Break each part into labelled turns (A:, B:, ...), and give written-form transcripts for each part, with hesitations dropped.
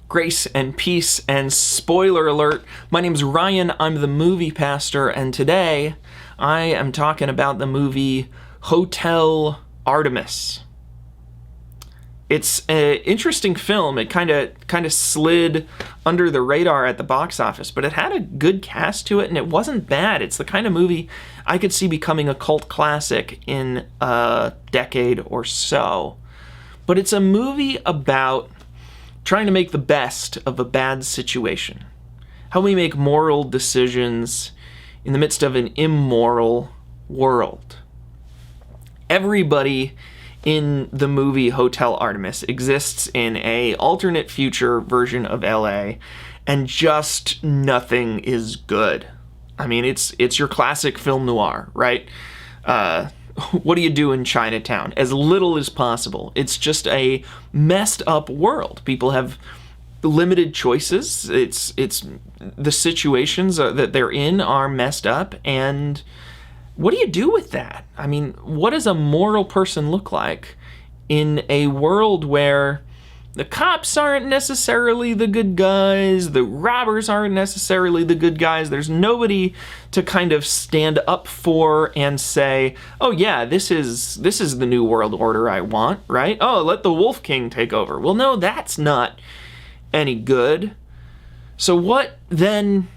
A: Grace and peace and spoiler alert. My name's Ryan, I'm the movie pastor, and today I am talking about the movie Hotel Artemis. It's an interesting film. It kind of slid under the radar at the box office, but it had a good cast to it, and it wasn't bad. It's the kind of movie I could see becoming a cult classic in a decade or so. But it's a movie about trying to make the best of a bad situation. How we make moral decisions in the midst of an immoral world. Everybody in the movie Hotel Artemis exists in a alternate future version of LA, and just nothing is good. I mean, it's your classic film noir, right? What do you do in Chinatown? As little as possible. It's just a messed up world. People have limited choices. It's the situations that they're in are messed up, and what do you do with that? I mean, what does a moral person look like in a world where the cops aren't necessarily the good guys, the robbers aren't necessarily the good guys, there's nobody to kind of stand up for and say, oh yeah, this is the new world order I want, right? Oh, let the Wolf King take over. Well, no, that's not any good. So what then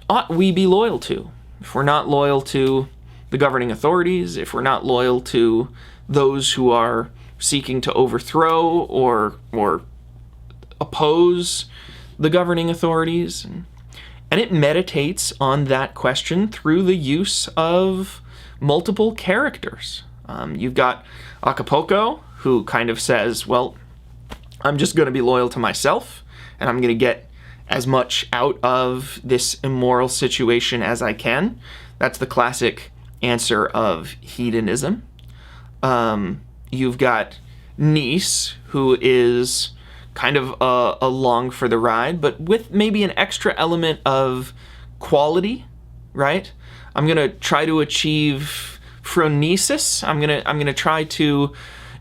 A: ought we be loyal to? If we're not loyal to the governing authorities, if we're not loyal to those who are seeking to overthrow or oppose the governing authorities. And it meditates on that question through the use of multiple characters. You've got Acapulco, who kind of says, well, I'm just going to be loyal to myself, and I'm going to get as much out of this immoral situation as I can. That's the classic answer of hedonism. You've got Nice, who is kind of along for the ride, but with maybe an extra element of quality, right? I'm gonna try to achieve phronesis. I'm gonna try to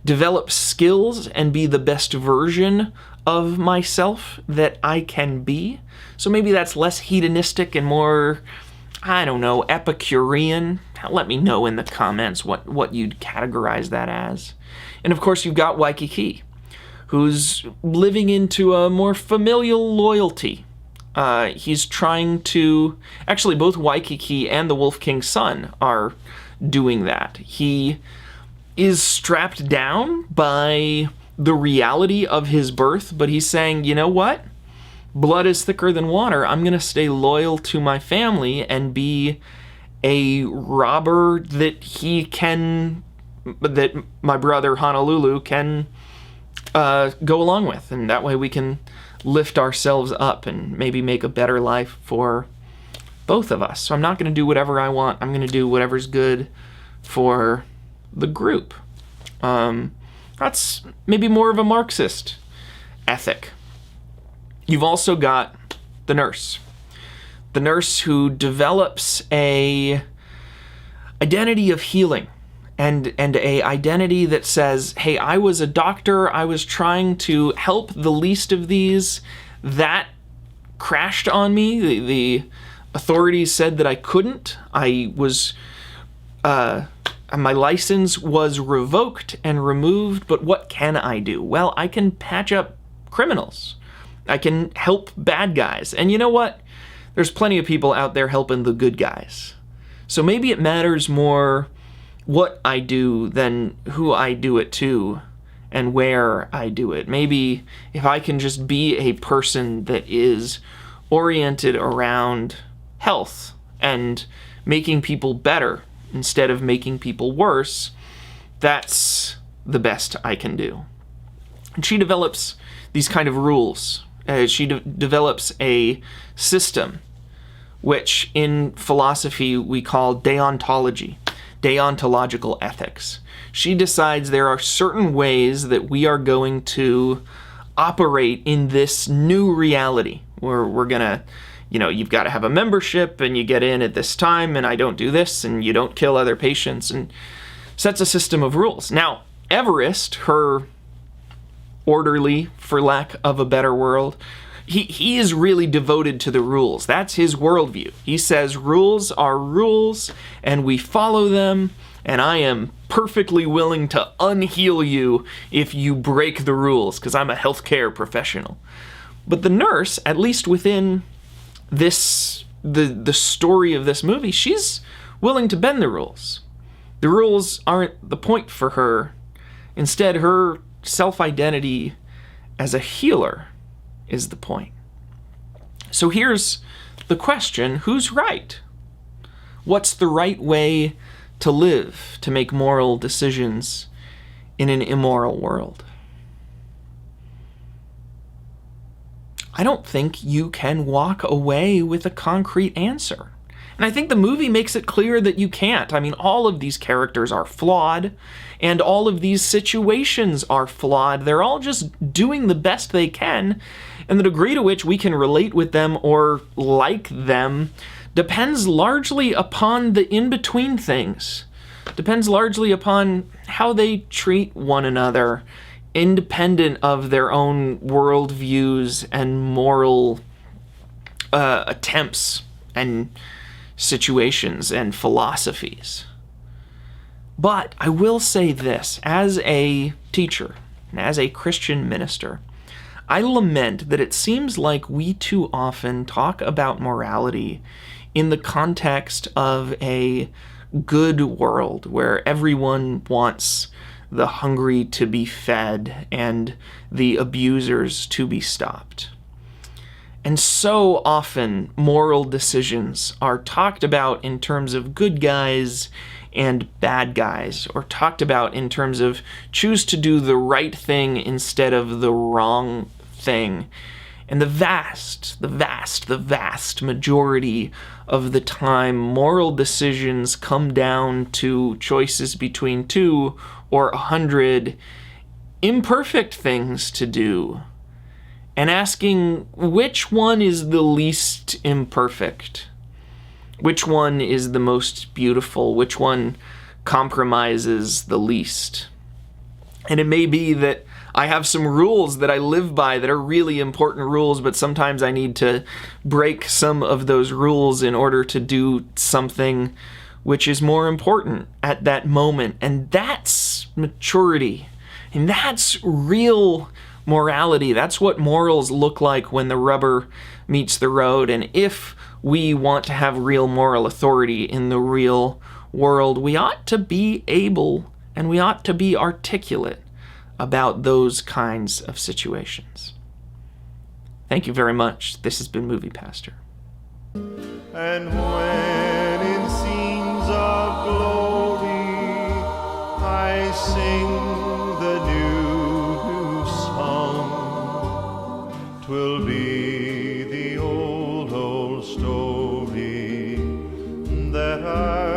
A: develop skills and be the best version of myself that I can be. So maybe that's less hedonistic and more, I don't know, Epicurean. Let me know in the comments what you'd categorize that as. And of course, you've got Waikiki, who's living into a more familial loyalty. He's trying to... Actually, both Waikiki and the Wolf King's son are doing that. He is strapped down by the reality of his birth, but he's saying, you know what? Blood is thicker than water. I'm going to stay loyal to my family and be a robber that my brother Honolulu can go along with, and that way we can lift ourselves up and maybe make a better life for both of us. So I'm not going to do whatever I want. I'm going to do whatever's good for the group. That's maybe more of a Marxist ethic. You've also got the nurse who develops a identity of healing and a identity that says, hey, I was a doctor, I was trying to help the least of these, that crashed on me. The authorities said that I couldn't. I was my license was revoked and removed, but what can I do? Well, I can patch up criminals. I can help bad guys. And you know what? There's plenty of people out there helping the good guys. So maybe it matters more what I do than who I do it to and where I do it. Maybe if I can just be a person that is oriented around health and making people better instead of making people worse, that's the best I can do. And she develops these kind of rules. She develops a system, which in philosophy we call deontology, deontological ethics. She decides there are certain ways that we are going to operate in this new reality, where we're gonna, you've got to have a membership and you get in at this time and I don't do this and you don't kill other patients, and sets a system of rules. Now, Everest, her orderly, for lack of a better word. He is really devoted to the rules. That's his worldview. He says rules are rules, and we follow them, and I am perfectly willing to unheal you if you break the rules, because I'm a healthcare professional. But the nurse, at least within this the story of this movie, she's willing to bend the rules. The rules aren't the point for her. Instead, her self-identity as a healer is the point. So here's the question: who's right? What's the right way to live, to make moral decisions in an immoral world? I don't think you can walk away with a concrete answer. And I think the movie makes it clear that you can't. I mean, all of these characters are flawed, and all of these situations are flawed. They're all just doing the best they can, and the degree to which we can relate with them or like them depends largely upon the in-between things. Depends largely upon how they treat one another, independent of their own worldviews and moral attempts and situations and philosophies. But I will say this, as a teacher and as a Christian minister, I lament that it seems like we too often talk about morality in the context of a good world where everyone wants the hungry to be fed and the abusers to be stopped. And so often moral decisions are talked about in terms of good guys and bad guys, or talked about in terms of choose to do the right thing instead of the wrong thing. And the vast majority of the time, moral decisions come down to choices between 2 or 100 imperfect things to do, and asking which one is the least imperfect, which one is the most beautiful, which one compromises the least. And it may be that I have some rules that I live by that are really important rules, but sometimes I need to break some of those rules in order to do something which is more important at that moment. And that's maturity. And that's real morality. That's what morals look like when the rubber meets the road. And if we want to have real moral authority in the real world, we ought to be able and we ought to be articulate about those kinds of situations. Thank you very much. This has been Movie Pastor.
B: And when in scenes of glory I sing the new song, 'twill be the old story that I